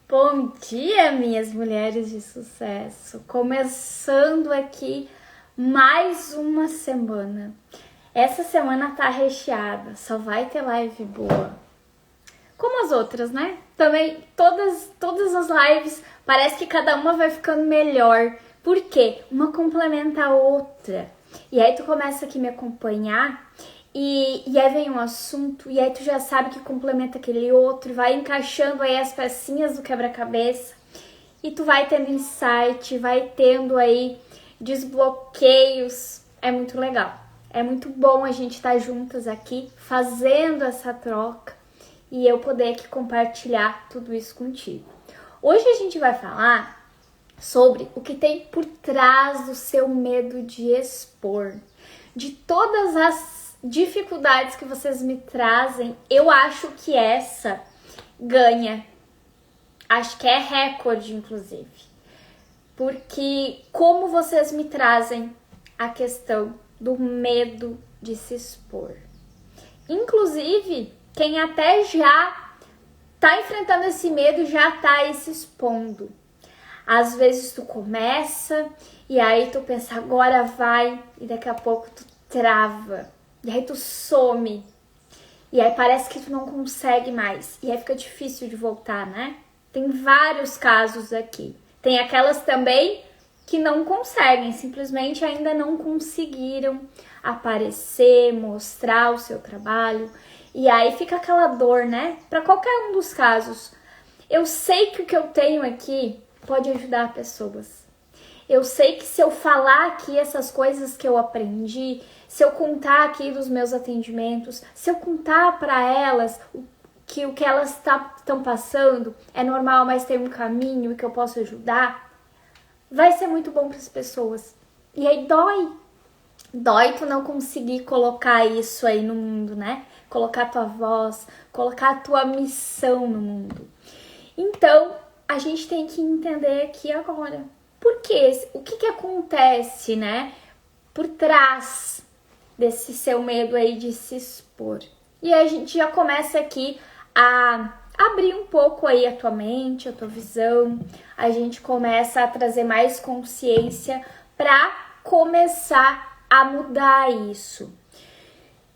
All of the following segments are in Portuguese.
Bom dia, minhas mulheres de sucesso! Começando aqui mais uma semana. Essa semana tá recheada, só vai ter live boa. Como as outras, né? Também todas as lives, parece que cada uma vai ficando melhor. Por quê? Uma complementa a outra. E aí tu começa aqui me acompanhar e aí vem um assunto, e aí tu já sabe que complementa aquele outro, vai encaixando aí as pecinhas do quebra-cabeça, e tu vai tendo insight, vai tendo aí desbloqueios. É muito legal. É muito bom a gente estar juntas aqui, fazendo essa troca, e eu poder aqui compartilhar tudo isso contigo. Hoje a gente vai falar sobre o que tem por trás do seu medo de expor, de todas as dificuldades que vocês me trazem. Eu acho que essa ganha, acho que é recorde inclusive, porque como vocês me trazem a questão do medo de se expor. Inclusive, quem até já tá enfrentando esse medo já tá aí se expondo. Às vezes tu começa e aí tu pensa, agora vai, e daqui a pouco tu trava. E aí tu some. E aí parece que tu não consegue mais. E aí fica difícil de voltar, né? Tem vários casos aqui. Tem aquelas também que não conseguem, simplesmente ainda não conseguiram aparecer, mostrar o seu trabalho. E aí fica aquela dor, né? Para qualquer um dos casos. Eu sei que o que eu tenho aqui pode ajudar pessoas. Eu sei que se eu falar aqui essas coisas que eu aprendi, se eu contar aqui dos meus atendimentos, se eu contar para elas o que elas estão passando, é normal, mas tem um caminho que eu posso ajudar, vai ser muito bom para as pessoas. E aí dói tu não conseguir colocar isso aí no mundo, né? Colocar tua voz, colocar a tua missão no mundo. Então, a gente tem que entender aqui agora. Por quê? O que acontece, né? Por trás desse seu medo aí de se expor. E aí a gente já começa aqui a abrir um pouco aí a tua mente, a tua visão. A gente começa a trazer mais consciência para começar a mudar isso.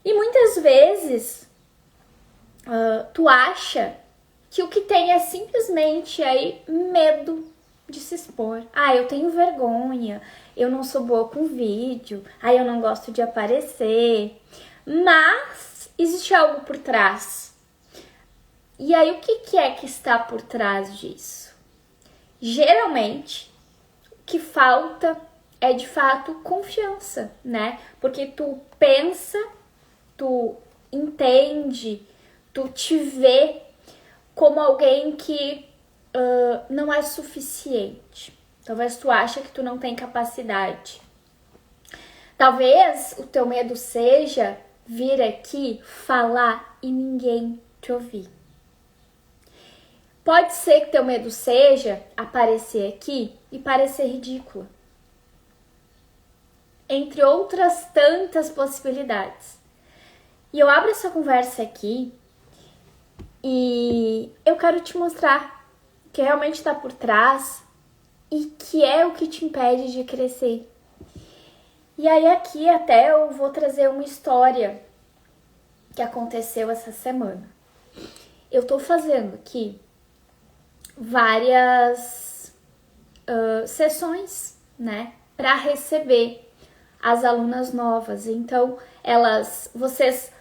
E muitas vezes tu acha que o que tem é simplesmente aí medo de se expor. Eu tenho vergonha, eu não sou boa com vídeo, eu não gosto de aparecer. Mas existe algo por trás. E aí o que é que está por trás disso? Geralmente, o que falta é de fato confiança, né? Porque tu pensa, tu entende, tu te vê como alguém que não é suficiente. Talvez tu acha que tu não tem capacidade. Talvez o teu medo seja vir aqui falar e ninguém te ouvir. Pode ser que teu medo seja aparecer aqui e parecer ridícula. Entre outras tantas possibilidades. E eu abro essa conversa aqui e eu quero te mostrar o que realmente está por trás e que é o que te impede de crescer. E aí aqui até eu vou trazer uma história que aconteceu essa semana. Eu tô fazendo aqui várias sessões, né, para receber as alunas novas. Então, vocês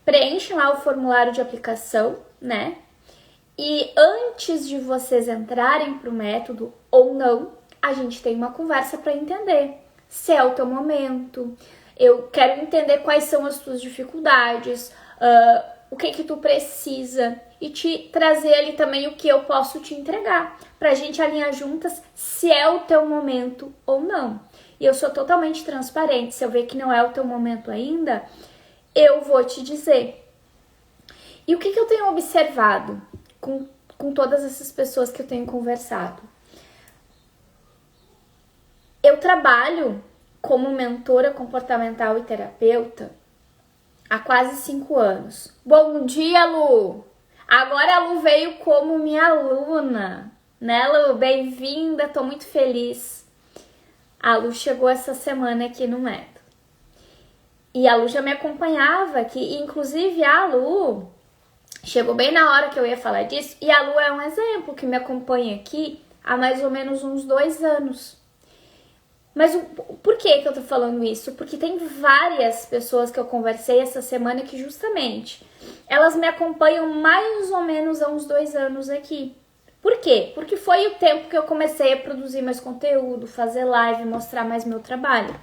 preenchem lá o formulário de aplicação, né? E antes de vocês entrarem para o método ou não, a gente tem uma conversa para entender se é o teu momento. Eu quero entender quais são as tuas dificuldades, o que tu precisa e te trazer ali também o que eu posso te entregar, pra gente alinhar juntas se é o teu momento ou não. E eu sou totalmente transparente. Se eu ver que não é o teu momento ainda, eu vou te dizer. E o que eu tenho observado com todas essas pessoas que eu tenho conversado? Eu trabalho como mentora comportamental e terapeuta há quase 5 anos. Bom dia, Lu! Agora a Lu veio como minha aluna. Né, Lu? Bem-vinda, tô muito feliz. A Lu chegou essa semana aqui no método. E a Lu já me acompanhava aqui, inclusive a Lu chegou bem na hora que eu ia falar disso, e a Lu é um exemplo que me acompanha aqui há mais ou menos uns 2 anos. Mas por que eu tô falando isso? Porque tem várias pessoas que eu conversei essa semana que justamente elas me acompanham mais ou menos há uns 2 anos aqui. Por quê? Porque foi o tempo que eu comecei a produzir mais conteúdo, fazer live, mostrar mais meu trabalho.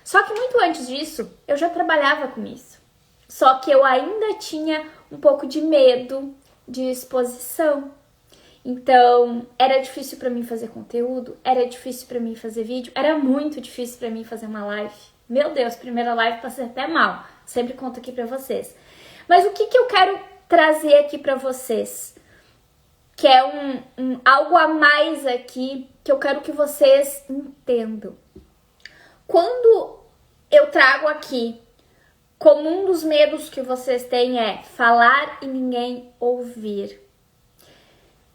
Só que muito antes disso, eu já trabalhava com isso. Só que eu ainda tinha um pouco de medo de exposição. Então, era difícil pra mim fazer conteúdo, era difícil pra mim fazer vídeo, era muito difícil pra mim fazer uma live. Meu Deus, primeira live passei até mal. Sempre conto aqui pra vocês. Mas o que eu quero trazer aqui pra vocês? Que é algo a mais aqui que eu quero que vocês entendam. Quando eu trago aqui como um dos medos que vocês têm é falar e ninguém ouvir.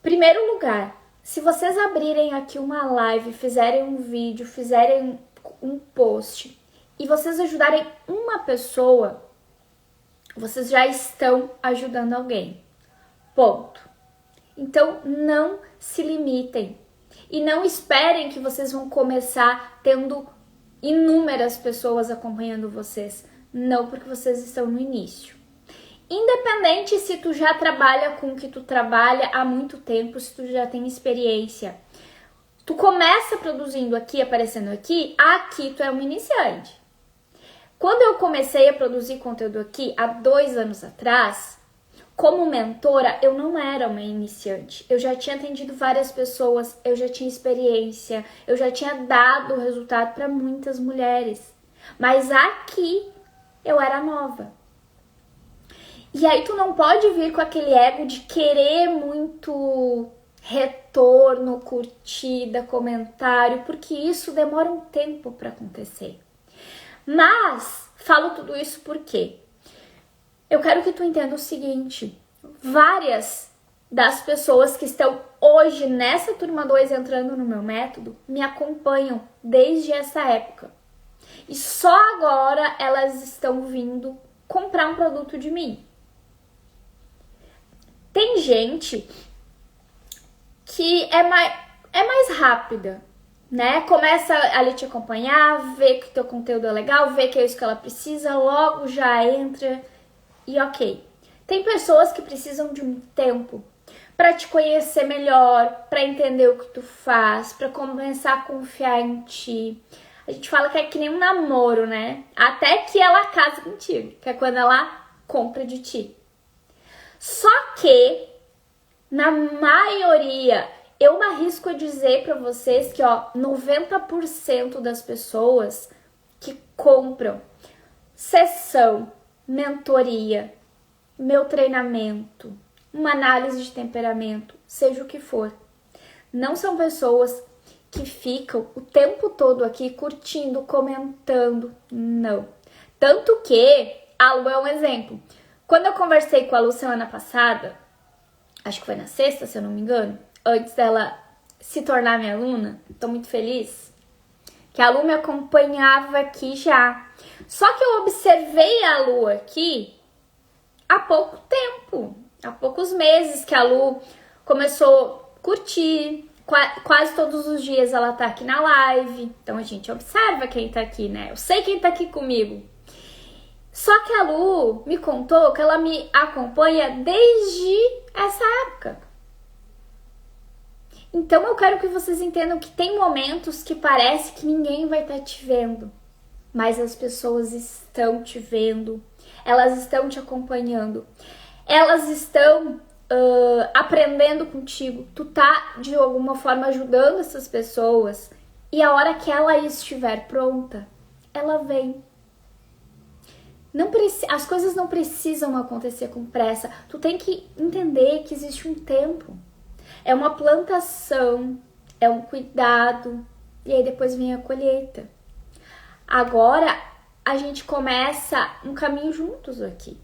Primeiro lugar, se vocês abrirem aqui uma live, fizerem um vídeo, fizerem um post e vocês ajudarem uma pessoa, vocês já estão ajudando alguém. Ponto. Então, não se limitem e não esperem que vocês vão começar tendo inúmeras pessoas acompanhando vocês. Não, porque vocês estão no início. Independente se tu já trabalha com o que tu trabalha há muito tempo, se tu já tem experiência. Tu começa produzindo aqui, aparecendo aqui tu é um iniciante. Quando eu comecei a produzir conteúdo aqui, há 2 anos atrás, como mentora, eu não era uma iniciante. Eu já tinha atendido várias pessoas, eu já tinha experiência, eu já tinha dado resultado para muitas mulheres. Mas aqui eu era nova. E aí tu não pode vir com aquele ego de querer muito retorno, curtida, comentário, porque isso demora um tempo para acontecer. Mas falo tudo isso porque eu quero que tu entenda o seguinte: várias das pessoas que estão hoje nessa turma 2 entrando no meu método me acompanham desde essa época. E só agora elas estão vindo comprar um produto de mim. Tem gente que é mais rápida, né? Começa ali te acompanhar, vê que o teu conteúdo é legal, vê que é isso que ela precisa, logo já entra e ok. Tem pessoas que precisam de um tempo para te conhecer melhor, para entender o que tu faz, para começar a confiar em ti. A gente fala que é que nem um namoro, né? Até que ela casa contigo, que é quando ela compra de ti. Só que, na maioria, eu me arrisco a dizer pra vocês que, 90% das pessoas que compram sessão, mentoria, meu treinamento, uma análise de temperamento, seja o que for, não são pessoas que ficam o tempo todo aqui curtindo, comentando, não. Tanto que, a Lu é um exemplo. Quando eu conversei com a Lu semana passada, acho que foi na sexta, se eu não me engano, antes dela se tornar minha aluna, tô muito feliz, que a Lu me acompanhava aqui já. Só que eu observei a Lu aqui há pouco tempo, há poucos meses que a Lu começou a curtir, quase todos os dias ela tá aqui na live, então a gente observa quem tá aqui, né? Eu sei quem tá aqui comigo. Só que a Lu me contou que ela me acompanha desde essa época. Então eu quero que vocês entendam que tem momentos que parece que ninguém vai estar te vendo, mas as pessoas estão te vendo, elas estão te acompanhando, elas estão aprendendo contigo, tu tá de alguma forma ajudando essas pessoas e a hora que ela estiver pronta, ela vem. As coisas não precisam acontecer com pressa. Tu tem que entender que existe um tempo. É uma plantação, é um cuidado, e aí depois vem a colheita. Agora, a gente começa um caminho juntos aqui.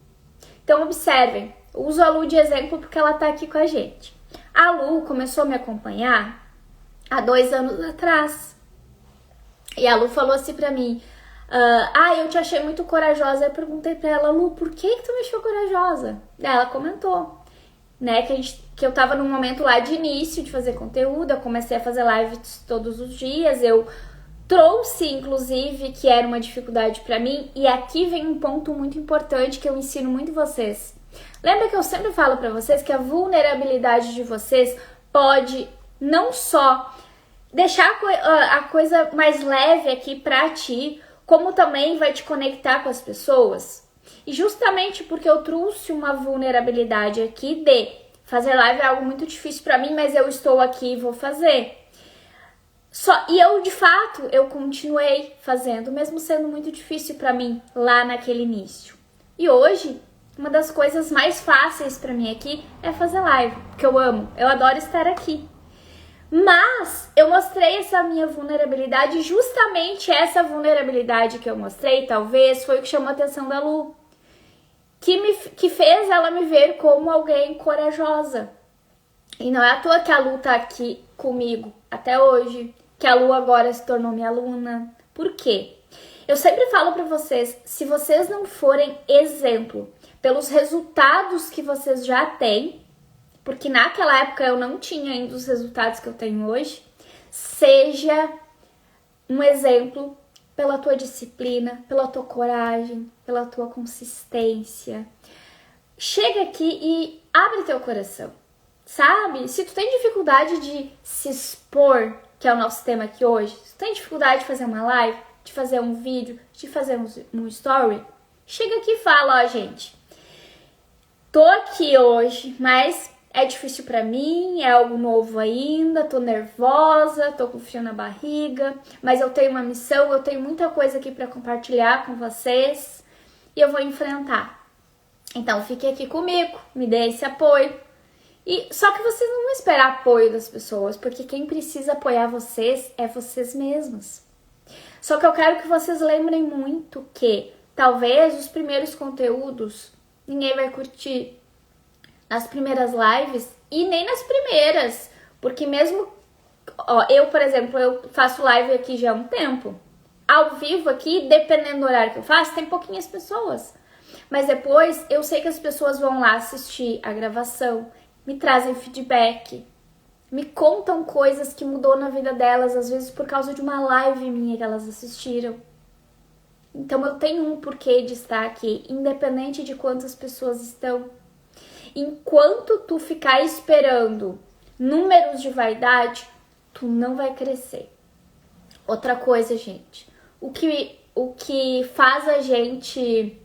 Então, observem. Eu uso a Lu de exemplo porque ela tá aqui com a gente. A Lu começou a me acompanhar há 2 anos atrás. E a Lu falou assim pra mim, eu te achei muito corajosa. Eu perguntei pra ela, Lu, por que tu me achou corajosa? Daí ela comentou, né, que eu tava num momento lá de início de fazer conteúdo, eu comecei a fazer lives todos os dias, eu trouxe, inclusive, que era uma dificuldade pra mim, e aqui vem um ponto muito importante que eu ensino muito vocês. Lembra que eu sempre falo pra vocês que a vulnerabilidade de vocês pode não só deixar a coisa mais leve aqui pra ti, como também vai te conectar com as pessoas. E justamente porque eu trouxe uma vulnerabilidade aqui de fazer live é algo muito difícil pra mim, mas eu estou aqui e vou fazer. E eu, de fato, eu continuei fazendo, mesmo sendo muito difícil pra mim lá naquele início. E hoje, uma das coisas mais fáceis pra mim aqui é fazer live, porque eu amo, eu adoro estar aqui. Mas eu mostrei essa minha vulnerabilidade, justamente essa vulnerabilidade que eu mostrei, talvez, foi o que chamou a atenção da Lu. Que fez ela me ver como alguém corajosa. E não é à toa que a Lu tá aqui comigo até hoje, que a Lu agora se tornou minha aluna. Por quê? Eu sempre falo pra vocês, se vocês não forem exemplo pelos resultados que vocês já têm, porque naquela época eu não tinha ainda os resultados que eu tenho hoje, seja um exemplo pela tua disciplina, pela tua coragem, pela tua consistência. Chega aqui e abre teu coração, sabe? Se tu tem dificuldade de se expor, que é o nosso tema aqui hoje, se tu tem dificuldade de fazer uma live, de fazer um vídeo, de fazer um story, chega aqui e fala, gente, tô aqui hoje, mas é difícil pra mim, é algo novo ainda, tô nervosa, tô com frio na barriga, mas eu tenho uma missão, eu tenho muita coisa aqui pra compartilhar com vocês e eu vou enfrentar. Então fique aqui comigo, me dê esse apoio. Só que vocês não vão esperar apoio das pessoas, porque quem precisa apoiar vocês é vocês mesmos. Só que eu quero que vocês lembrem muito que talvez os primeiros conteúdos ninguém vai curtir. Nas primeiras lives e nem nas primeiras, porque mesmo, eu, por exemplo, eu faço live aqui já há um tempo, ao vivo aqui, dependendo do horário que eu faço, tem pouquinhas pessoas, mas depois eu sei que as pessoas vão lá assistir a gravação, me trazem feedback, me contam coisas que mudou na vida delas, às vezes por causa de uma live minha que elas assistiram. Então eu tenho um porquê de estar aqui, independente de quantas pessoas estão. Enquanto tu ficar esperando números de vaidade, tu não vai crescer. Outra coisa, gente, o que faz a gente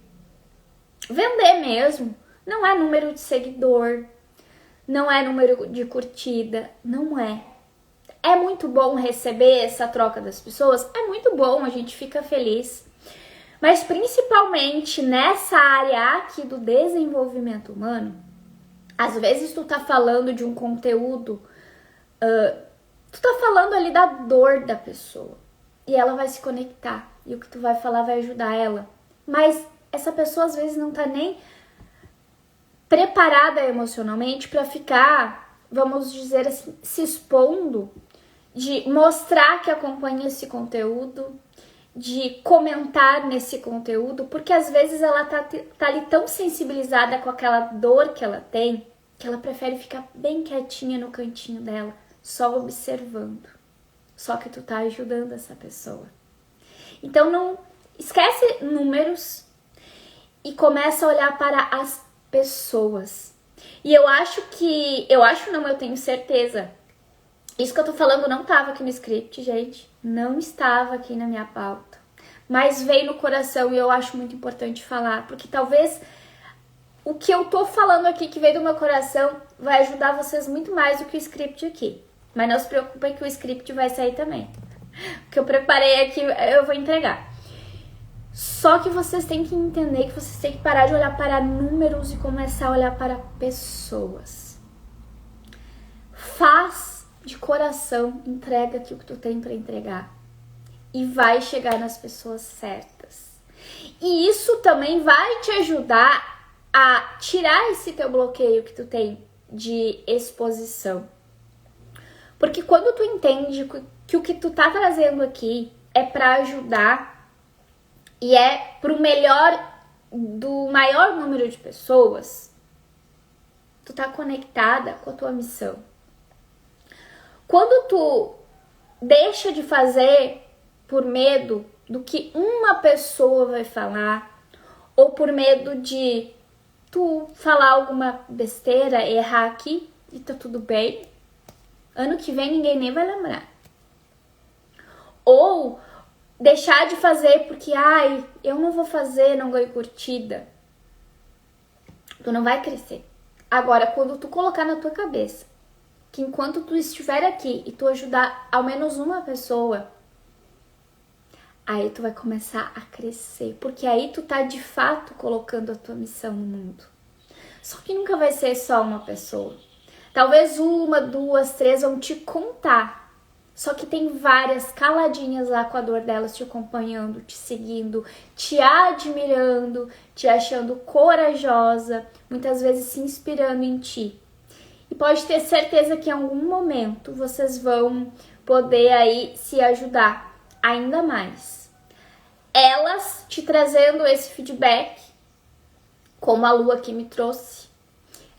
vender mesmo não é número de seguidor, não é número de curtida, não é. É muito bom receber essa troca das pessoas, é muito bom, a gente fica feliz. Mas principalmente nessa área aqui do desenvolvimento humano, às vezes tu tá falando de um conteúdo, tu tá falando ali da dor da pessoa e ela vai se conectar e o que tu vai falar vai ajudar ela. Mas essa pessoa às vezes não tá nem preparada emocionalmente para ficar, vamos dizer assim, se expondo, de mostrar que acompanha esse conteúdo, de comentar nesse conteúdo, porque às vezes ela tá ali tão sensibilizada com aquela dor que ela tem, que ela prefere ficar bem quietinha no cantinho dela, só observando. Só que tu tá ajudando essa pessoa. Então não esquece números e começa a olhar para as pessoas. E eu tenho certeza. Isso que eu tô falando não tava aqui no script, gente. Não estava aqui na minha pauta. Mas veio no coração e eu acho muito importante falar. Porque talvez o que eu tô falando aqui, que veio do meu coração, vai ajudar vocês muito mais do que o script aqui. Mas não se preocupem que o script vai sair também. O que eu preparei aqui, eu vou entregar. Só que vocês têm que entender que vocês têm que parar de olhar para números e começar a olhar para pessoas. Faz de coração, entrega aquilo que tu tem para entregar. E vai chegar nas pessoas certas. E isso também vai te ajudar a tirar esse teu bloqueio que tu tem de exposição. Porque quando tu entende que o que tu tá trazendo aqui é para ajudar e é pro melhor do maior número de pessoas, tu tá conectada com a tua missão. Quando tu deixa de fazer por medo do que uma pessoa vai falar, ou por medo de tu falar alguma besteira, errar aqui e tá tudo bem, ano que vem ninguém nem vai lembrar. Ou deixar de fazer porque, eu não vou fazer, não ganho curtida. Tu não vai crescer. Agora, quando tu colocar na tua cabeça que enquanto tu estiver aqui e tu ajudar ao menos uma pessoa, aí tu vai começar a crescer, porque aí tu tá de fato colocando a tua missão no mundo. Só que nunca vai ser só uma pessoa. Talvez uma, duas, três vão te contar. Só que tem várias caladinhas lá com a dor delas te acompanhando, te seguindo, te admirando, te achando corajosa, muitas vezes se inspirando em ti. E pode ter certeza que em algum momento vocês vão poder aí se ajudar ainda mais. Elas te trazendo esse feedback, como a Lu aqui me trouxe.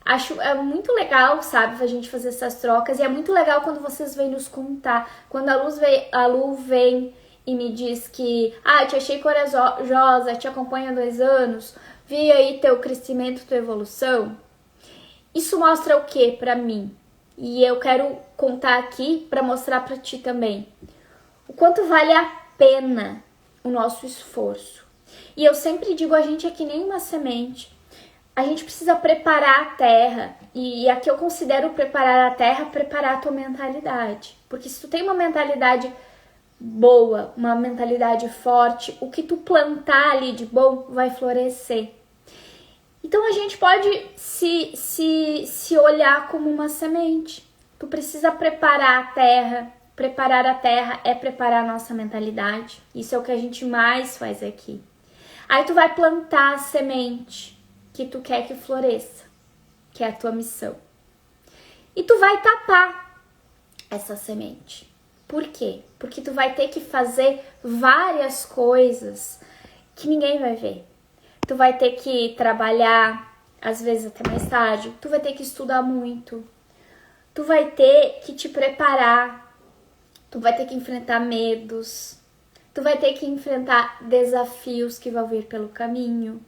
Acho muito legal, sabe, a gente fazer essas trocas. E é muito legal quando vocês vêm nos contar. Quando a Lu vem e me diz que te achei corajosa, te acompanho há 2 anos, vi aí teu crescimento, tua evolução. Isso mostra o que pra mim? E eu quero contar aqui pra mostrar pra ti também. O quanto vale a pena o nosso esforço. E eu sempre digo, a gente é que nem uma semente. A gente precisa preparar a terra. E aqui eu considero preparar a terra, preparar a tua mentalidade. Porque se tu tem uma mentalidade boa, uma mentalidade forte, o que tu plantar ali de bom vai florescer. Então a gente pode se olhar como uma semente. Tu precisa preparar a terra. Preparar a terra é preparar a nossa mentalidade. Isso é o que a gente mais faz aqui. Aí tu vai plantar a semente que tu quer que floresça, que é a tua missão. E tu vai tapar essa semente. Por quê? Porque tu vai ter que fazer várias coisas que ninguém vai ver. Tu vai ter que trabalhar, às vezes até mais tarde. Tu vai ter que estudar muito. Tu vai ter que te preparar. Tu vai ter que enfrentar medos. Tu vai ter que enfrentar desafios que vão vir pelo caminho.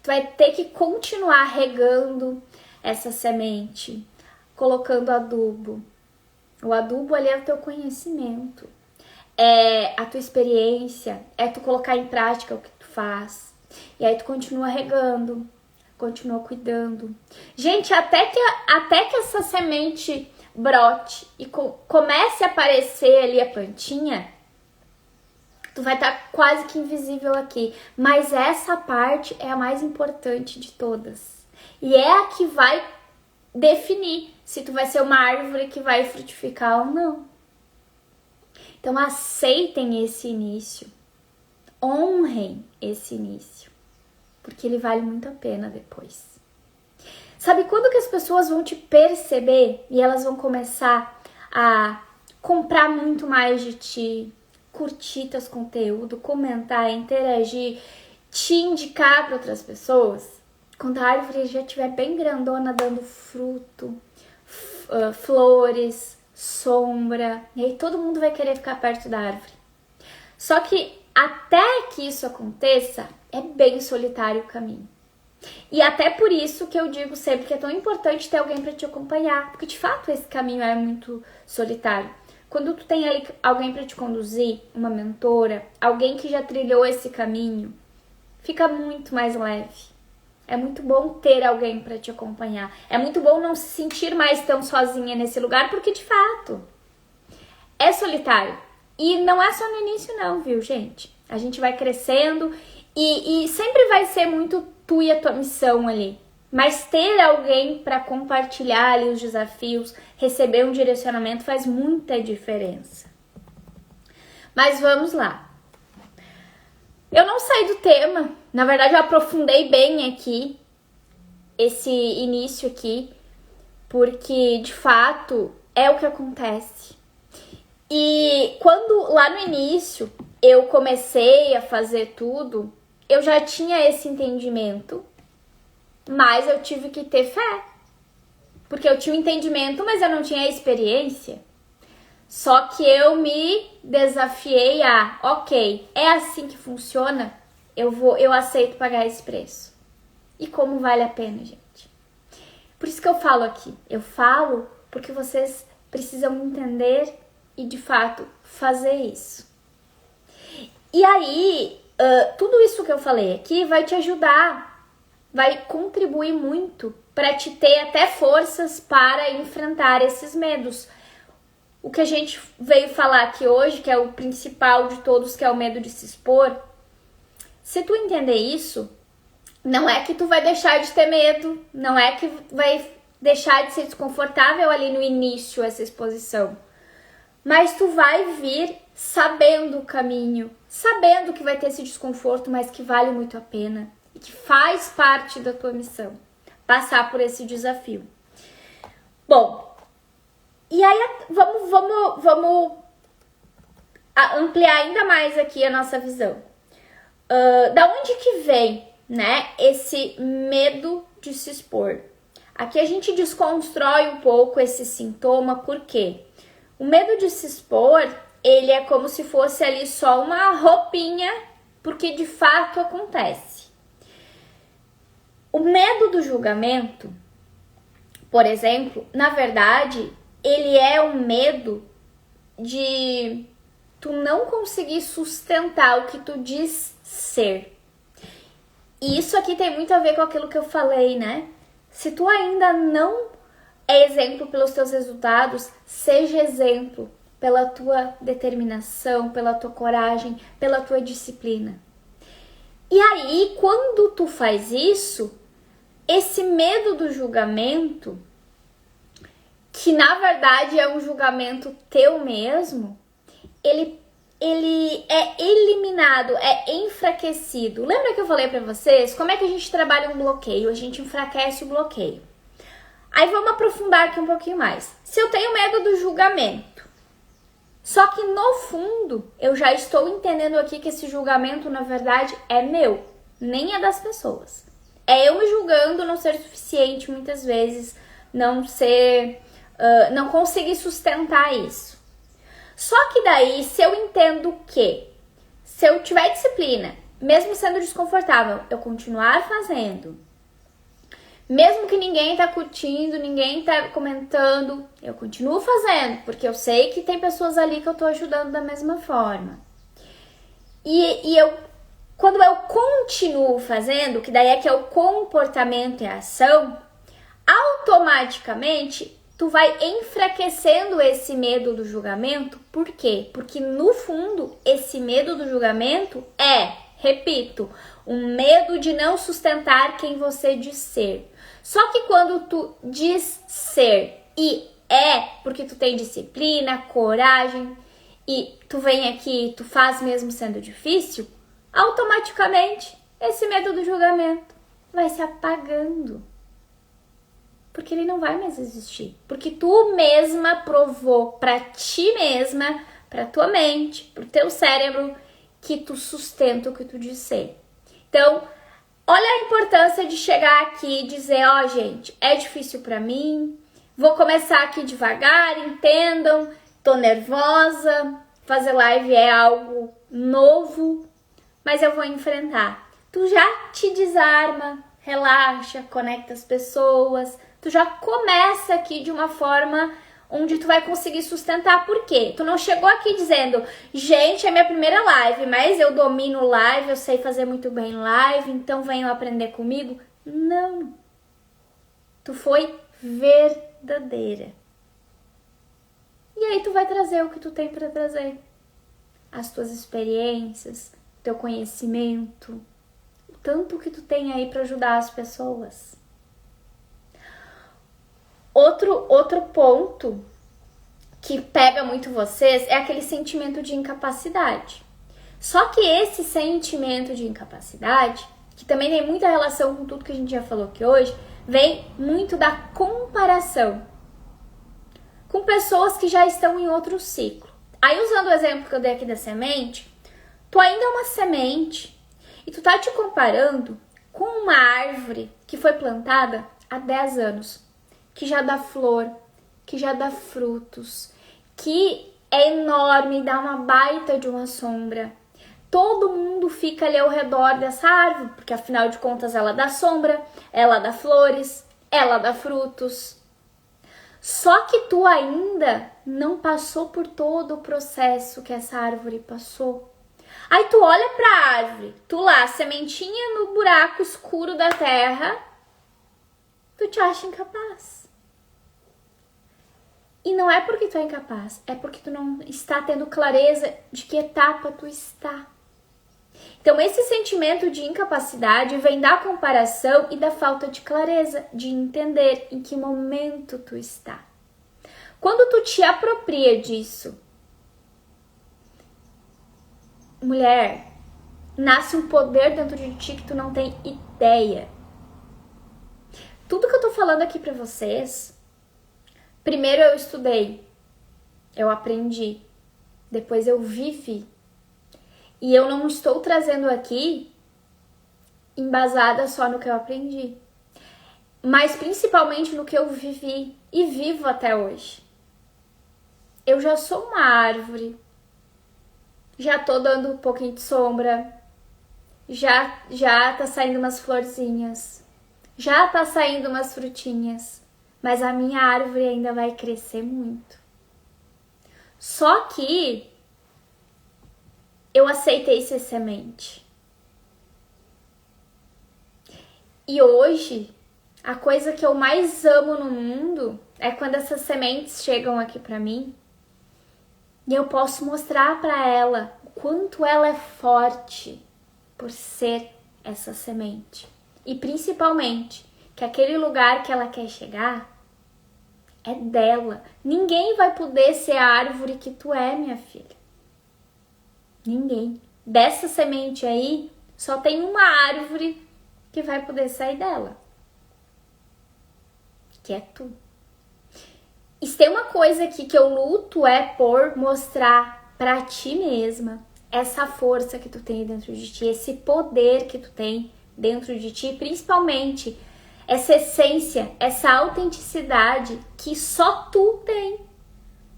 Tu vai ter que continuar regando essa semente, colocando adubo. O adubo ali é o teu conhecimento, é a tua experiência, é tu colocar em prática o que tu faz. E aí tu continua regando, continua cuidando. Gente, até que essa semente brote e comece a aparecer ali a plantinha, tu vai estar quase que invisível aqui. Mas essa parte é a mais importante de todas. E é a que vai definir se tu vai ser uma árvore que vai frutificar ou não. Então aceitem esse início. Honrem esse início. Porque ele vale muito a pena depois. Sabe quando que as pessoas vão te perceber e elas vão começar a comprar muito mais de ti, curtir teus conteúdos, comentar, interagir, te indicar para outras pessoas? Quando a árvore já estiver bem grandona, dando fruto, flores, sombra, e aí todo mundo vai querer ficar perto da árvore. Só que até que isso aconteça, é bem solitário o caminho. E até por isso que eu digo sempre que é tão importante ter alguém para te acompanhar, porque de fato esse caminho é muito solitário. Quando tu tem ali alguém para te conduzir, uma mentora, alguém que já trilhou esse caminho, fica muito mais leve. É muito bom ter alguém para te acompanhar. É muito bom não se sentir mais tão sozinha nesse lugar, porque de fato é solitário. E não é só no início não, viu, gente? A gente vai crescendo e sempre vai ser muito tu e a tua missão ali. Mas ter alguém para compartilhar ali os desafios, receber um direcionamento faz muita diferença. Mas vamos lá. Eu não saí do tema, na verdade eu aprofundei bem aqui, esse início aqui, porque de fato é o que acontece. E quando lá no início eu comecei a fazer tudo, eu já tinha esse entendimento, mas eu tive que ter fé. Porque eu tinha o entendimento, mas eu não tinha a experiência. Só que eu me desafiei a, ok, é assim que funciona, eu aceito pagar esse preço. E como vale a pena, gente? Por isso que eu falo aqui. Eu falo porque vocês precisam entender e, de fato, fazer isso. E aí, tudo isso que eu falei aqui vai te ajudar, vai contribuir muito para te ter até forças para enfrentar esses medos. O que a gente veio falar aqui hoje, que é o principal de todos, que é o medo de se expor. Se tu entender isso, não é que tu vai deixar de ter medo, não é que vai deixar de ser desconfortável ali no início essa exposição. Mas tu vai vir sabendo o caminho, sabendo que vai ter esse desconforto, mas que vale muito a pena e que faz parte da tua missão, passar por esse desafio. Bom, e aí vamos ampliar ainda mais aqui a nossa visão. Da onde que vem, né, esse medo de se expor? Aqui a gente desconstrói um pouco esse sintoma, por quê? O medo de se expor, ele é como se fosse ali só uma roupinha, porque de fato acontece. O medo do julgamento, por exemplo, na verdade, ele é um medo de tu não conseguir sustentar o que tu diz ser. E isso aqui tem muito a ver com aquilo que eu falei, né? Se tu ainda não é exemplo pelos teus resultados, seja exemplo pela tua determinação, pela tua coragem, pela tua disciplina. E aí, quando tu faz isso, esse medo do julgamento, que na verdade é um julgamento teu mesmo, ele é eliminado, é enfraquecido. Lembra que eu falei pra vocês como é que a gente trabalha um bloqueio? A gente enfraquece o bloqueio. Aí vamos aprofundar aqui um pouquinho mais. Se eu tenho medo do julgamento, só que no fundo eu já estou entendendo aqui que esse julgamento na verdade é meu, nem é das pessoas. É eu me julgando não ser suficiente muitas vezes, não conseguir sustentar isso. Só que daí, se eu entendo que, se eu tiver disciplina, mesmo sendo desconfortável, eu continuar fazendo, mesmo que ninguém tá curtindo, ninguém tá comentando, eu continuo fazendo, porque eu sei que tem pessoas ali que eu tô ajudando da mesma forma. Quando eu continuo fazendo, que daí é que é o comportamento e a ação, automaticamente tu vai enfraquecendo esse medo do julgamento. Por quê? Porque no fundo esse medo do julgamento é, repito, um medo de não sustentar quem você diz ser. Só que quando tu diz ser e é porque tu tem disciplina, coragem e tu vem aqui, tu faz mesmo sendo difícil, automaticamente esse medo do julgamento vai se apagando. Porque ele não vai mais existir. Porque tu mesma provou pra ti mesma, pra tua mente, pro teu cérebro, que tu sustenta o que tu diz ser. Então, olha a importância de chegar aqui e dizer, ó, gente, é difícil pra mim, vou começar aqui devagar, entendam, tô nervosa, fazer live é algo novo, mas eu vou enfrentar. Tu já te desarma, relaxa, conecta as pessoas, tu já começa aqui de uma forma onde tu vai conseguir sustentar. Por quê? Tu não chegou aqui dizendo, gente, é minha primeira live, mas eu domino live, eu sei fazer muito bem live, então venham aprender comigo. Não. Tu foi verdadeira. E aí tu vai trazer o que tu tem para trazer. As tuas experiências, teu conhecimento, o tanto que tu tem aí para ajudar as pessoas. Outro ponto que pega muito vocês é aquele sentimento de incapacidade. Só que esse sentimento de incapacidade, que também tem muita relação com tudo que a gente já falou aqui hoje, vem muito da comparação com pessoas que já estão em outro ciclo. Aí, usando o exemplo que eu dei aqui da semente, tu ainda é uma semente e tu tá te comparando com uma árvore que foi plantada há 10 anos, que já dá flor, que já dá frutos, que é enorme, dá uma baita de uma sombra. Todo mundo fica ali ao redor dessa árvore, porque afinal de contas ela dá sombra, ela dá flores, ela dá frutos. Só que tu ainda não passou por todo o processo que essa árvore passou. Aí tu olha para a árvore, tu lá, sementinha no buraco escuro da terra, tu te acha incapaz. E não é porque tu é incapaz, é porque tu não está tendo clareza de que etapa tu está. Então esse sentimento de incapacidade vem da comparação e da falta de clareza, de entender em que momento tu está. Quando tu te apropria disso, mulher, nasce um poder dentro de ti que tu não tem ideia. Tudo que eu tô falando aqui pra vocês, primeiro eu estudei, eu aprendi, depois eu vivi. E eu não estou trazendo aqui embasada só no que eu aprendi, mas principalmente no que eu vivi e vivo até hoje. Eu já sou uma árvore, já tô dando um pouquinho de sombra, já tá saindo umas florzinhas, já tá saindo umas frutinhas, mas a minha árvore ainda vai crescer muito. Só que eu aceitei ser semente. E hoje, a coisa que eu mais amo no mundo é quando essas sementes chegam aqui pra mim e eu posso mostrar pra ela o quanto ela é forte por ser essa semente. E principalmente, que aquele lugar que ela quer chegar é dela. Ninguém vai poder ser a árvore que tu é, minha filha. Ninguém. Dessa semente aí, só tem uma árvore que vai poder sair dela. Que é tu. E se tem uma coisa aqui que eu luto é por mostrar pra ti mesma essa força que tu tem dentro de ti, esse poder que tu tem dentro de ti, principalmente essa essência, essa autenticidade que só tu tem.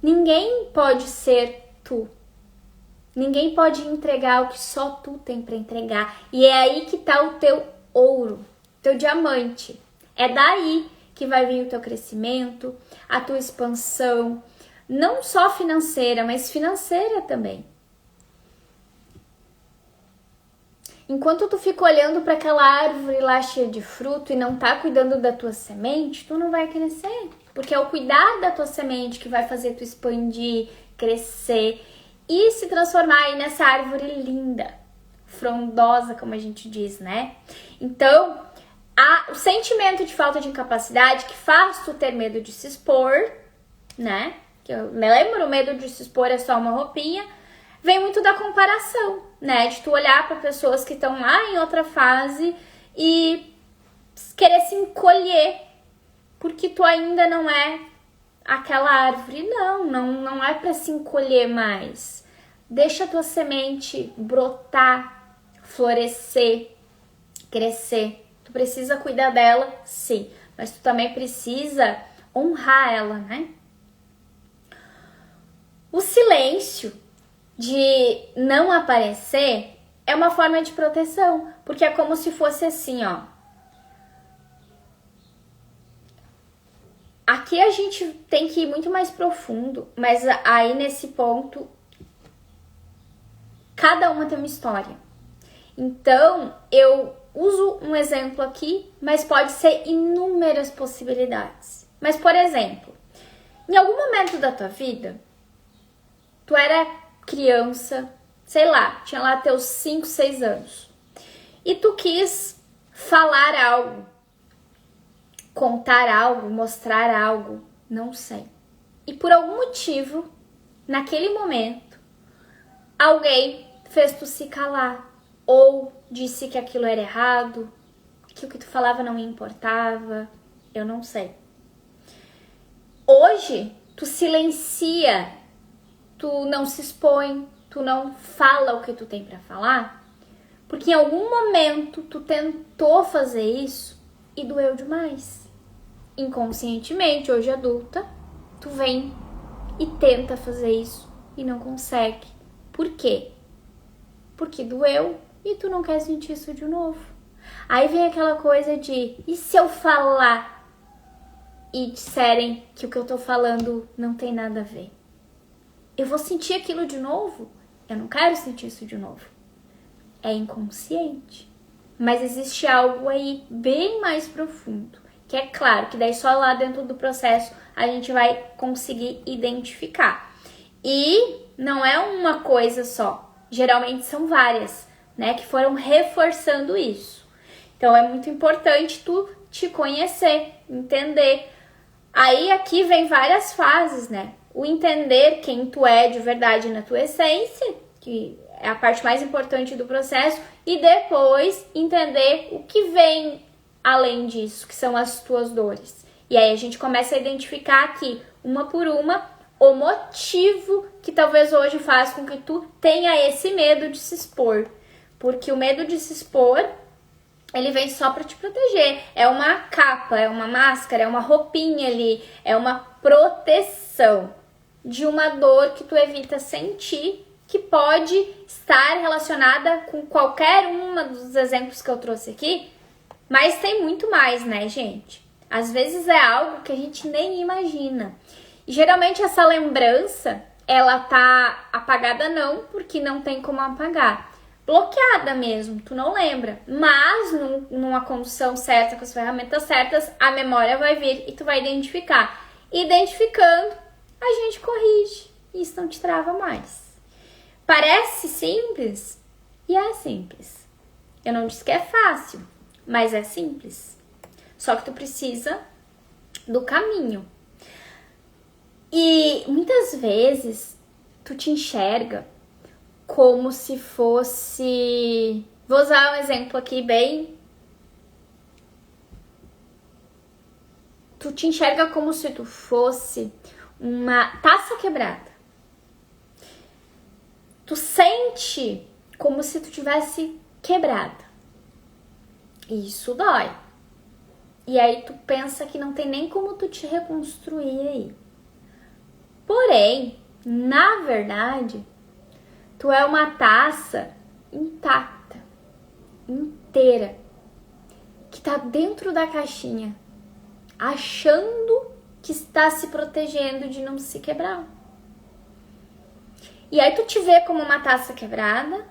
Ninguém pode ser tu. Ninguém pode entregar o que só tu tem para entregar. E é aí que tá o teu ouro, teu diamante. É daí que vai vir o teu crescimento, a tua expansão, não só financeira, mas financeira também. Enquanto tu fica olhando para aquela árvore lá cheia de fruto e não tá cuidando da tua semente, tu não vai crescer. Porque é o cuidar da tua semente que vai fazer tu expandir, crescer e se transformar aí nessa árvore linda, frondosa, como a gente diz, né? Então, o sentimento de falta de incapacidade que faz tu ter medo de se expor, né? Que eu me lembro, o medo de se expor é só uma roupinha, vem muito da comparação, né? De tu olhar para pessoas que estão lá em outra fase e querer se encolher, porque tu ainda não é aquela árvore. Não é para se encolher mais. Deixa a tua semente brotar, florescer, crescer. Tu precisa cuidar dela, sim, mas tu também precisa honrar ela, né? O silêncio de não aparecer é uma forma de proteção, porque é como se fosse assim, ó. Aqui a gente tem que ir muito mais profundo, mas aí nesse ponto, cada uma tem uma história. Então, eu uso um exemplo aqui, mas pode ser inúmeras possibilidades. Mas, por exemplo, em algum momento da tua vida, tu era criança, sei lá, tinha lá teus 5, 6 anos, e tu quis falar algo, contar algo, mostrar algo, não sei. E por algum motivo, naquele momento, alguém fez tu se calar, ou disse que aquilo era errado, que o que tu falava não importava, eu não sei. Hoje, tu silencia, tu não se expõe, tu não fala o que tu tem pra falar, porque em algum momento tu tentou fazer isso e doeu demais. Inconscientemente, hoje adulta, tu vem e tenta fazer isso e não consegue. Por quê? Porque doeu e tu não quer sentir isso de novo. Aí vem aquela coisa de, e se eu falar e disserem que o que eu tô falando não tem nada a ver? Eu vou sentir aquilo de novo? Eu não quero sentir isso de novo. É inconsciente. Mas existe algo aí bem mais profundo, que é claro que daí só lá dentro do processo a gente vai conseguir identificar. E não é uma coisa só, geralmente são várias, né, que foram reforçando isso. Então é muito importante tu te conhecer, entender. Aí aqui vem várias fases, né? O entender quem tu é de verdade na tua essência, que é a parte mais importante do processo, e depois entender o que vem além disso, que são as tuas dores. E aí a gente começa a identificar aqui, uma por uma, o motivo que talvez hoje faz com que tu tenha esse medo de se expor. Porque o medo de se expor, ele vem só para te proteger. É uma capa, é uma máscara, é uma roupinha ali, é uma proteção de uma dor que tu evita sentir, que pode estar relacionada com qualquer uma dos exemplos que eu trouxe aqui, mas tem muito mais, né, gente? Às vezes é algo que a gente nem imagina. E geralmente essa lembrança, ela tá apagada não, porque não tem como apagar. Bloqueada mesmo, tu não lembra. Mas numa condução certa, com as ferramentas certas, a memória vai vir e tu vai identificar. Identificando, a gente corrige. Isso não te trava mais. Parece simples? E é simples. Eu não disse que é fácil, mas é simples. Só que tu precisa do caminho. E muitas vezes tu te enxerga como se fosse... Vou usar um exemplo aqui bem... Tu te enxerga como se tu fosse uma taça quebrada. Tu sente como se tu tivesse quebrada. E isso dói. E aí tu pensa que não tem nem como tu te reconstruir aí. Porém, na verdade, tu é uma taça intacta, inteira, que tá dentro da caixinha, achando que está se protegendo de não se quebrar. E aí tu te vê como uma taça quebrada,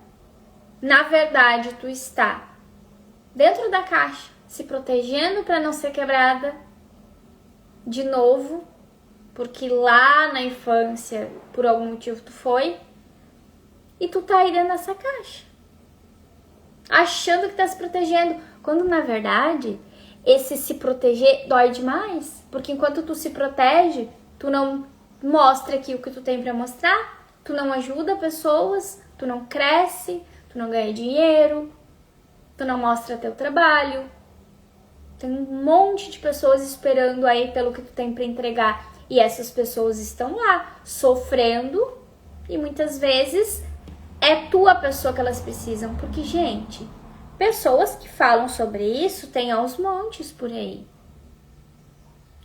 na verdade tu está dentro da caixa, se protegendo para não ser quebrada de novo, porque lá na infância, por algum motivo tu foi, e tu tá aí dentro dessa caixa, achando que tá se protegendo, quando na verdade esse se proteger dói demais, porque enquanto tu se protege, tu não mostra aqui o que tu tem para mostrar, tu não ajuda pessoas, tu não cresce, tu não ganha dinheiro, tu não mostra teu trabalho. Tem um monte de pessoas esperando aí pelo que tu tem para entregar. E essas pessoas estão lá, sofrendo, e muitas vezes é tu a pessoa que elas precisam. Porque, gente, pessoas que falam sobre isso tem aos montes por aí.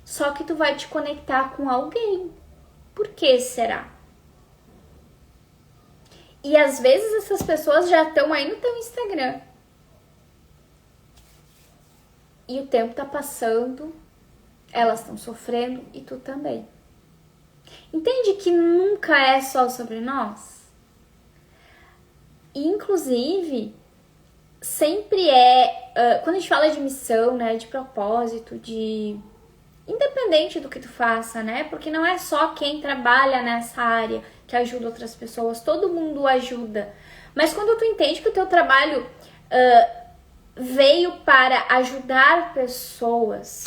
Só que tu vai te conectar com alguém. Por que será? E às vezes essas pessoas já estão aí no teu Instagram. E o tempo tá passando, elas estão sofrendo e tu também. Entende que nunca é só sobre nós? E, inclusive, sempre quando a gente fala de missão, né, de propósito, de... Independente do que tu faça, né? Porque não é só quem trabalha nessa área que ajuda outras pessoas, todo mundo ajuda. Mas quando tu entende que o teu trabalho veio para ajudar pessoas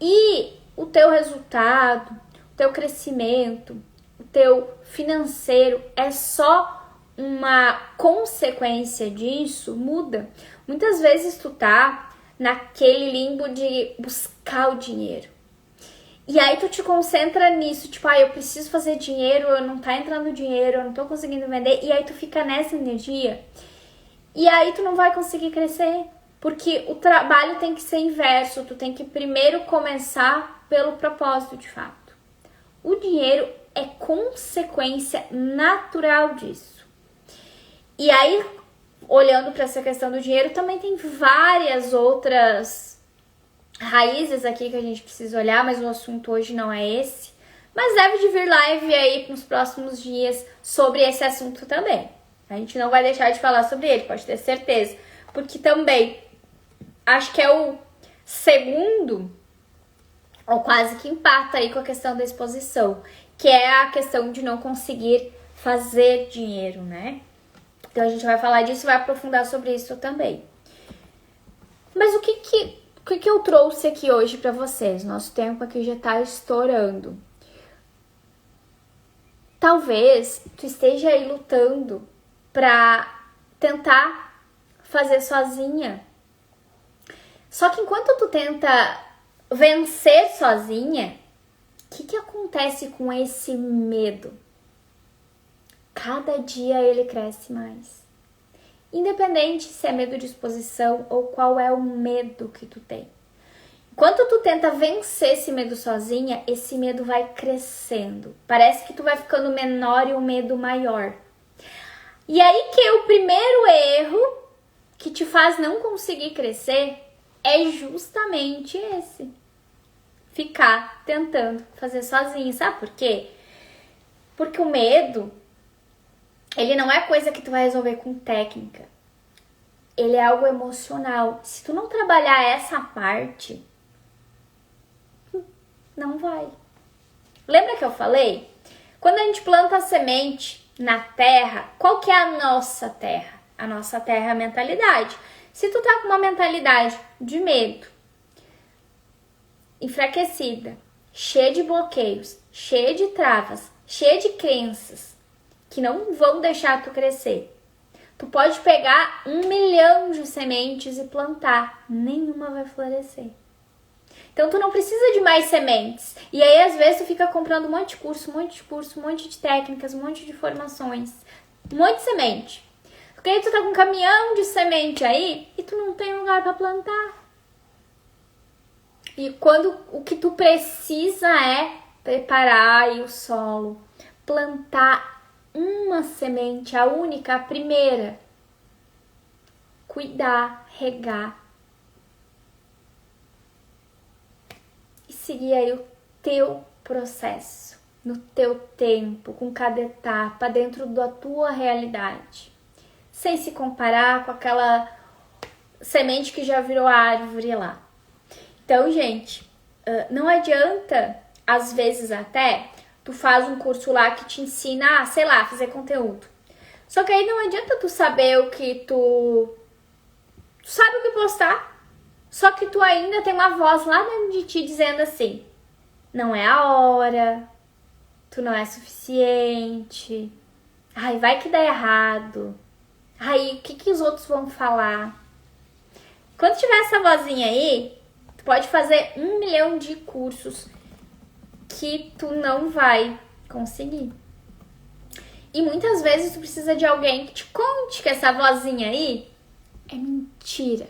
e o teu resultado, o teu crescimento, o teu financeiro é só uma consequência disso, muda. Muitas vezes tu tá naquele limbo de buscar o dinheiro. E aí tu te concentra nisso, tipo, eu preciso fazer dinheiro, eu não tá entrando dinheiro, eu não tô conseguindo vender, e aí tu fica nessa energia, e aí tu não vai conseguir crescer, porque o trabalho tem que ser inverso, tu tem que primeiro começar pelo propósito de fato. O dinheiro é consequência natural disso. E aí, olhando para essa questão do dinheiro, também tem várias outras raízes aqui que a gente precisa olhar, mas o assunto hoje não é esse. Mas deve de vir live aí nos próximos dias sobre esse assunto também. A gente não vai deixar de falar sobre ele, pode ter certeza. Porque também, acho que é o segundo, ou quase que empata aí com a questão da exposição, que é a questão de não conseguir fazer dinheiro, né? Então a gente vai falar disso e vai aprofundar sobre isso também. Mas o que eu trouxe aqui hoje para vocês? Nosso tempo aqui já tá estourando. Talvez tu esteja aí lutando pra tentar fazer sozinha. Só que enquanto tu tenta vencer sozinha, o que acontece com esse medo? Cada dia ele cresce mais. Independente se é medo de exposição ou qual é o medo que tu tem. Enquanto tu tenta vencer esse medo sozinha, esse medo vai crescendo. Parece que tu vai ficando menor e o medo maior. E aí que o primeiro erro que te faz não conseguir crescer é justamente esse. Ficar tentando fazer sozinho. Sabe por quê? Porque o medo, ele não é coisa que tu vai resolver com técnica. Ele é algo emocional. Se tu não trabalhar essa parte, não vai. Lembra que eu falei? Quando a gente planta a semente na terra, qual que é a nossa terra? A nossa terra é a mentalidade. Se tu tá com uma mentalidade de medo, enfraquecida, cheia de bloqueios, cheia de travas, cheia de crenças que não vão deixar tu crescer, tu pode pegar 1 milhão de sementes e plantar, nenhuma vai florescer. Então tu não precisa de mais sementes. E aí às vezes tu fica comprando um monte de curso, um monte de técnicas, um monte de formações, um monte de semente. Porque aí tu tá com um caminhão de semente aí e tu não tem lugar para plantar. E quando o que tu precisa é preparar aí o solo, plantar uma semente, a única, a primeira. Cuidar, regar. E seguir aí o teu processo, no teu tempo, com cada etapa, dentro da tua realidade. Sem se comparar com aquela semente que já virou árvore lá. Então, gente, não adianta, às vezes até, tu faz um curso lá que te ensina, sei lá, fazer conteúdo. Só que aí não adianta tu saber o que tu sabe o que postar, só que tu ainda tem uma voz lá dentro de ti dizendo assim, não é a hora, tu não é suficiente, ai, vai que dá errado, ai, o que os outros vão falar? Quando tiver essa vozinha aí, tu pode fazer 1 milhão de cursos que tu não vai conseguir. E muitas vezes tu precisa de alguém que te conte que essa vozinha aí é mentira.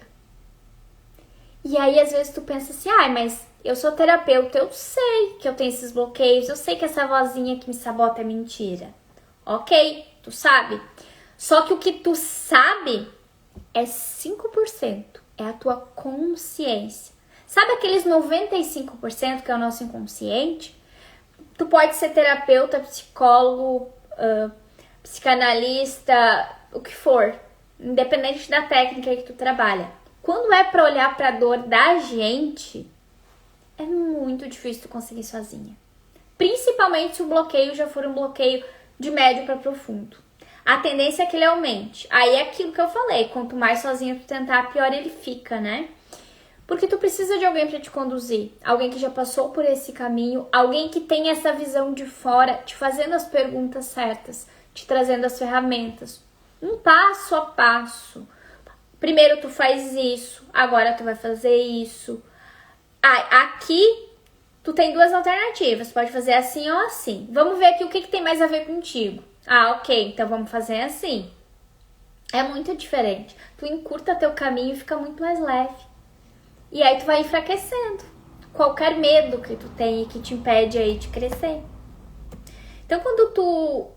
E aí às vezes tu pensa assim, mas eu sou terapeuta, eu sei que eu tenho esses bloqueios, eu sei que essa vozinha que me sabota é mentira. Ok, tu sabe. Só que o que tu sabe é 5%, é a tua consciência. Sabe aqueles 95% que é o nosso inconsciente? Tu pode ser terapeuta, psicólogo, psicanalista, o que for, independente da técnica que tu trabalha. Quando é pra olhar pra dor da gente, é muito difícil tu conseguir sozinha. Principalmente se o bloqueio já for um bloqueio de médio pra profundo. A tendência é que ele aumente. Aí é aquilo que eu falei, quanto mais sozinho tu tentar, pior ele fica, né? Porque tu precisa de alguém para te conduzir, alguém que já passou por esse caminho, alguém que tem essa visão de fora, te fazendo as perguntas certas, te trazendo as ferramentas, um passo a passo, Primeiro tu faz isso, agora tu vai fazer isso. Aqui tu tem duas alternativas, pode fazer assim ou assim. Vamos ver aqui o que tem mais a ver contigo. Ok, então vamos fazer assim. É muito diferente. Tu encurta teu caminho e fica muito mais leve. E aí tu vai enfraquecendo qualquer medo que tu tem e que te impede aí de crescer. Então quando tu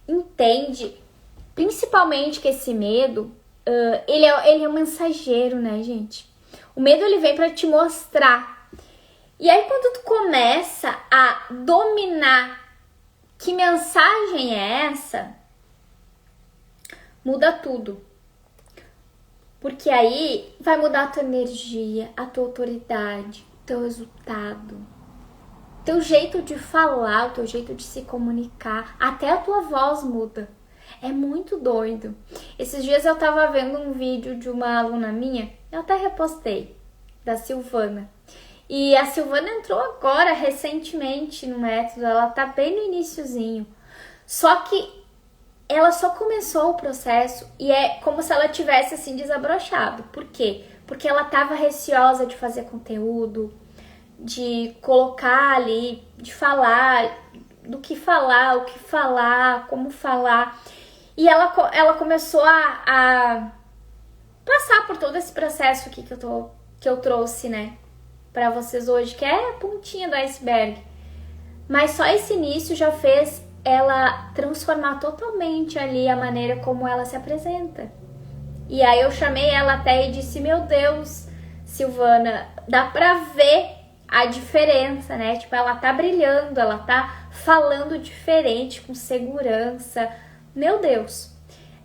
entende, principalmente que esse medo, ele é um mensageiro, né, gente? O medo, ele vem pra te mostrar. E aí quando tu começa a dominar que mensagem é essa, muda tudo. Porque aí vai mudar a tua energia, a tua autoridade, o teu resultado, teu jeito de falar, o teu jeito de se comunicar, até a tua voz muda. É muito doido. Esses dias eu tava vendo um vídeo de uma aluna minha, eu até repostei, da Silvana. E a Silvana entrou agora, recentemente, no método, ela tá bem no iniciozinho. Só que ela só começou o processo e é como se ela tivesse assim desabrochado. Por quê? Porque ela tava receosa de fazer conteúdo, de colocar ali, de falar, do que falar, o que falar, como falar. E ela começou a passar por todo esse processo aqui que eu trouxe, né, pra vocês hoje, que é a pontinha do iceberg. Mas só esse início já fez ela transformar totalmente ali a maneira como ela se apresenta. E aí eu chamei ela até e disse, meu Deus, Silvana, dá pra ver a diferença, né? Tipo, ela tá brilhando, ela tá falando diferente, com segurança. Meu Deus.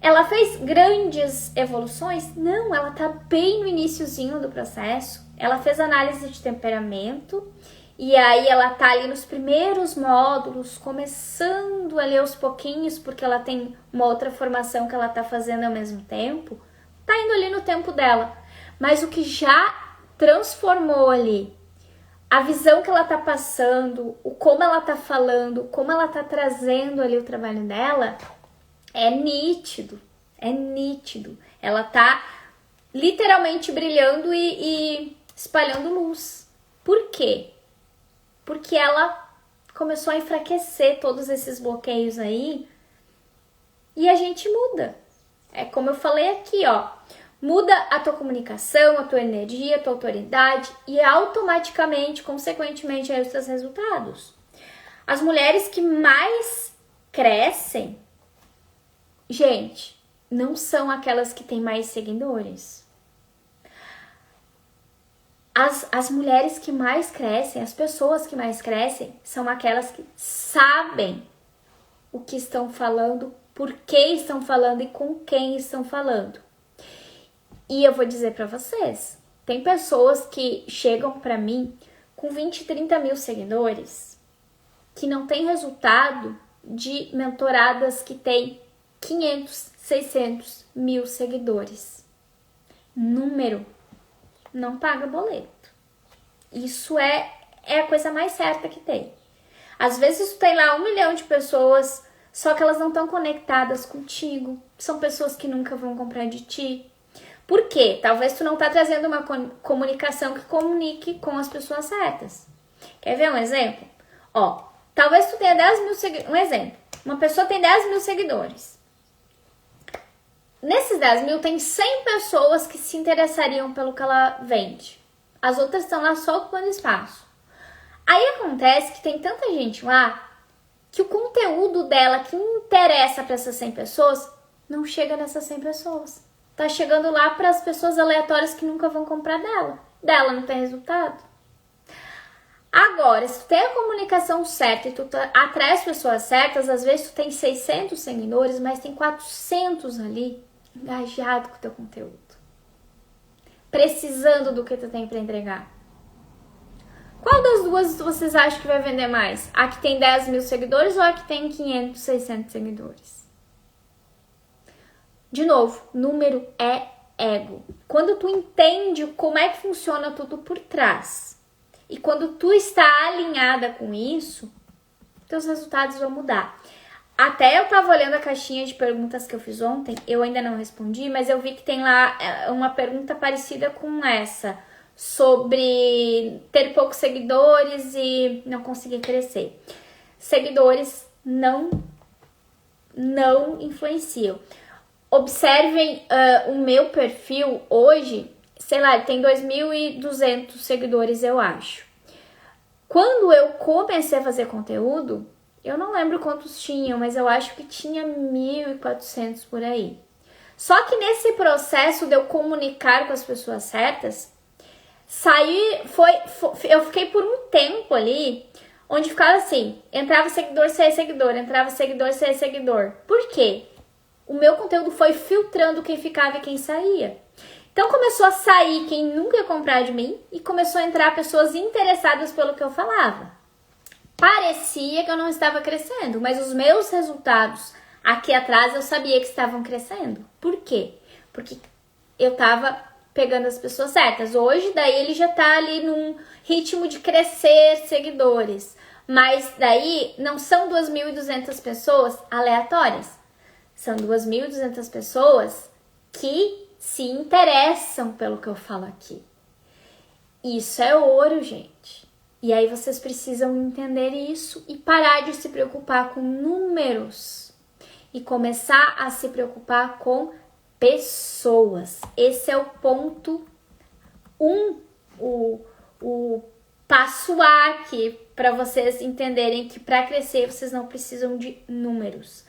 Ela fez grandes evoluções? Não, ela tá bem no iniciozinho do processo. Ela fez análise de temperamento e aí ela tá ali nos primeiros módulos, começando ali aos pouquinhos, porque ela tem uma outra formação que ela tá fazendo ao mesmo tempo. Tá indo ali no tempo dela. Mas o que já transformou ali, a visão que ela tá passando, o como ela tá falando, como ela tá trazendo ali o trabalho dela, é nítido, é nítido. Ela tá literalmente brilhando e espalhando luz. Por quê? Porque ela começou a enfraquecer todos esses bloqueios aí e a gente muda. É como eu falei aqui, ó. Muda a tua comunicação, a tua energia, a tua autoridade e automaticamente, consequentemente, aí os teus resultados. As mulheres que mais crescem, gente, não são aquelas que têm mais seguidores. As mulheres que mais crescem, as pessoas que mais crescem, são aquelas que sabem o que estão falando, por que estão falando e com quem estão falando. E eu vou dizer pra vocês, tem pessoas que chegam pra mim com 20, 30 mil seguidores, que não tem resultado de mentoradas que tem 500, 600 mil seguidores. Número não paga boleto. Isso é a coisa mais certa que tem. Às vezes tu tem lá 1 milhão de pessoas, só que elas não estão conectadas contigo. São pessoas que nunca vão comprar de ti. Por quê? Talvez tu não tá trazendo uma comunicação que comunique com as pessoas certas. Quer ver um exemplo? Ó, talvez tu tenha 10 mil seguidores. Um exemplo. Uma pessoa tem 10 mil seguidores. Nesses 10 mil, tem 100 pessoas que se interessariam pelo que ela vende. As outras estão lá só ocupando espaço. Aí acontece que tem tanta gente lá que o conteúdo dela que interessa para essas 100 pessoas não chega nessas 100 pessoas. Tá chegando lá para as pessoas aleatórias que nunca vão comprar dela. Dela não tem resultado. Agora, se tu tem a comunicação certa e tu atrai as pessoas certas, às vezes tu tem 600 seguidores, mas tem 400 ali engajado com o teu conteúdo. Precisando do que tu tem para entregar. Qual das duas vocês acham que vai vender mais? A que tem 10 mil seguidores ou a que tem 500, 600 seguidores? De novo, número é ego. Quando tu entende como é que funciona tudo por trás e quando tu está alinhada com isso, teus resultados vão mudar. Até eu tava olhando a caixinha de perguntas que eu fiz ontem, eu ainda não respondi, mas eu vi que tem lá uma pergunta parecida com essa, sobre ter poucos seguidores e não conseguir crescer. Seguidores não influenciam. Observem o meu perfil hoje, sei lá, ele tem 2.200 seguidores, eu acho. Quando eu comecei a fazer conteúdo, eu não lembro quantos tinham, mas eu acho que tinha 1.400 por aí. Só que nesse processo de eu comunicar com as pessoas certas, eu fiquei por um tempo ali, onde ficava assim, entrava seguidor, saía seguidor, entrava seguidor, saía seguidor. Por quê? O meu conteúdo foi filtrando quem ficava e quem saía. Então começou a sair quem nunca ia comprar de mim e começou a entrar pessoas interessadas pelo que eu falava. Parecia que eu não estava crescendo, mas os meus resultados aqui atrás eu sabia que estavam crescendo. Por quê? Porque eu estava pegando as pessoas certas. Hoje, daí, ele já tá ali num ritmo de crescer seguidores. Mas daí, não são 2.200 pessoas aleatórias. São 2.200 pessoas que se interessam pelo que eu falo aqui. Isso é ouro, gente. E aí vocês precisam entender isso e parar de se preocupar com números e começar a se preocupar com pessoas. Esse é o ponto 1, o passo A aqui, para vocês entenderem que para crescer vocês não precisam de números.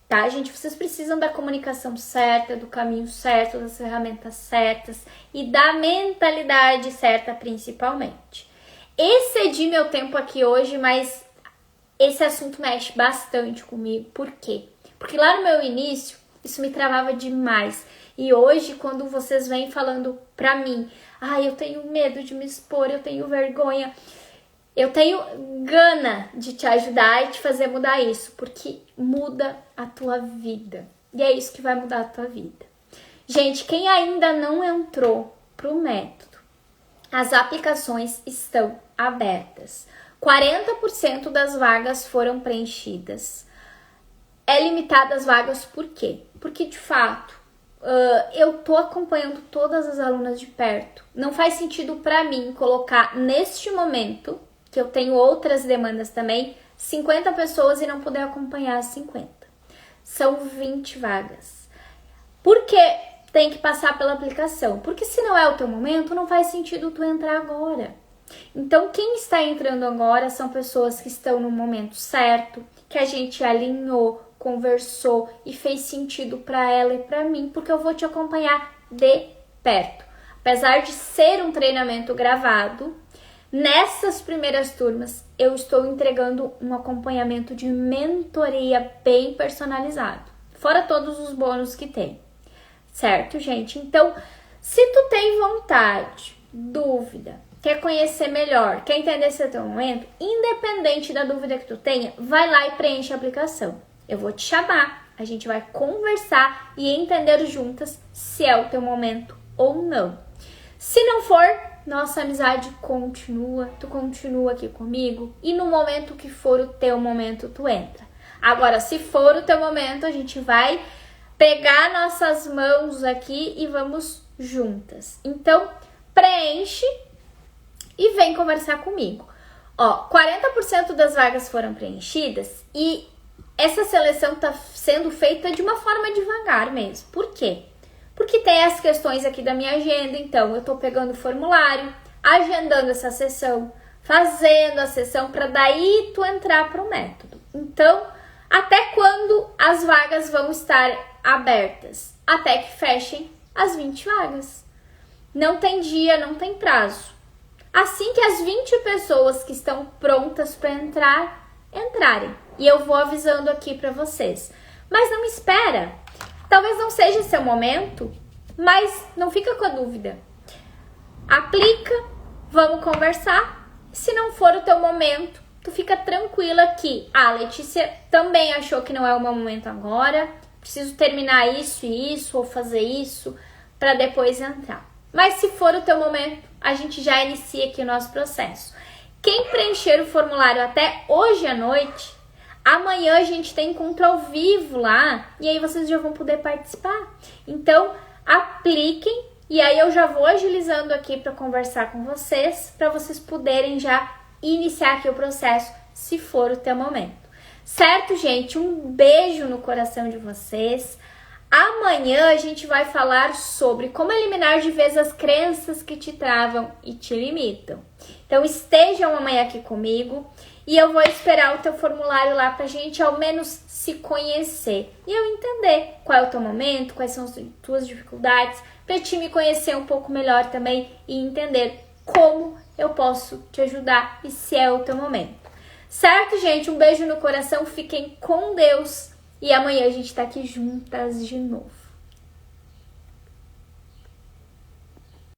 Tá, gente? Vocês precisam da comunicação certa, do caminho certo, das ferramentas certas e da mentalidade certa, principalmente. Excedi meu tempo aqui hoje, mas esse assunto mexe bastante comigo. Por quê? Porque lá no meu início, isso me travava demais. E hoje, quando vocês vêm falando pra mim, eu tenho medo de me expor, eu tenho vergonha, eu tenho gana de te ajudar e te fazer mudar isso, porque muda a tua vida. E é isso que vai mudar a tua vida. Gente, quem ainda não entrou pro método, as aplicações estão abertas. 40% das vagas foram preenchidas. É limitada as vagas por quê? Porque, de fato, eu tô acompanhando todas as alunas de perto. Não faz sentido para mim colocar neste momento, que eu tenho outras demandas também, 50 pessoas e não poder acompanhar as 50. São 20 vagas. Por que tem que passar pela aplicação? Porque se não é o teu momento, não faz sentido tu entrar agora. Então, quem está entrando agora são pessoas que estão no momento certo, que a gente alinhou, conversou e fez sentido para ela e para mim, porque eu vou te acompanhar de perto. Apesar de ser um treinamento gravado, nessas primeiras turmas eu estou entregando um acompanhamento de mentoria bem personalizado, fora todos os bônus que tem. Certo, gente? Então, se tu tem vontade, dúvida, quer conhecer melhor, quer entender esse teu momento, independente da dúvida que tu tenha, vai lá e preenche a aplicação. Eu vou te chamar, a gente vai conversar e entender juntas se é o teu momento ou não. Se não for, nossa amizade continua, tu continua aqui comigo e no momento que for o teu momento, tu entra. Agora, se for o teu momento, a gente vai pegar nossas mãos aqui e vamos juntas. Então, preenche e vem conversar comigo. 40% das vagas foram preenchidas e essa seleção está sendo feita de uma forma devagar mesmo. Por quê? Porque tem as questões aqui da minha agenda, então eu tô pegando o formulário, agendando essa sessão, fazendo a sessão para daí tu entrar pro método. Então, até quando as vagas vão estar abertas? Até que fechem as 20 vagas. Não tem dia, não tem prazo. Assim que as 20 pessoas que estão prontas para entrarem. E eu vou avisando aqui para vocês. Mas não espera. Talvez não seja seu momento, mas não fica com a dúvida. Aplica, vamos conversar. Se não for o teu momento, tu fica tranquila que a Letícia também achou que não é o meu momento agora. Preciso terminar isso e isso, ou fazer isso, para depois entrar. Mas se for o teu momento, a gente já inicia aqui o nosso processo. Quem preencher o formulário até hoje à noite, Amanhã a gente tem encontro ao vivo lá e aí vocês já vão poder participar. Então, apliquem e aí eu já vou agilizando aqui para conversar com vocês, para vocês poderem já iniciar aqui o processo, se for o teu momento. Certo, gente? Um beijo no coração de vocês. Amanhã a gente vai falar sobre como eliminar de vez as crenças que te travam e te limitam. Então estejam amanhã aqui comigo e eu vou esperar o teu formulário lá pra gente ao menos se conhecer e eu entender qual é o teu momento, quais são as tuas dificuldades, pra te me conhecer um pouco melhor também e entender como eu posso te ajudar e se é o teu momento. Certo, gente? Um beijo no coração, fiquem com Deus e amanhã a gente tá aqui juntas de novo.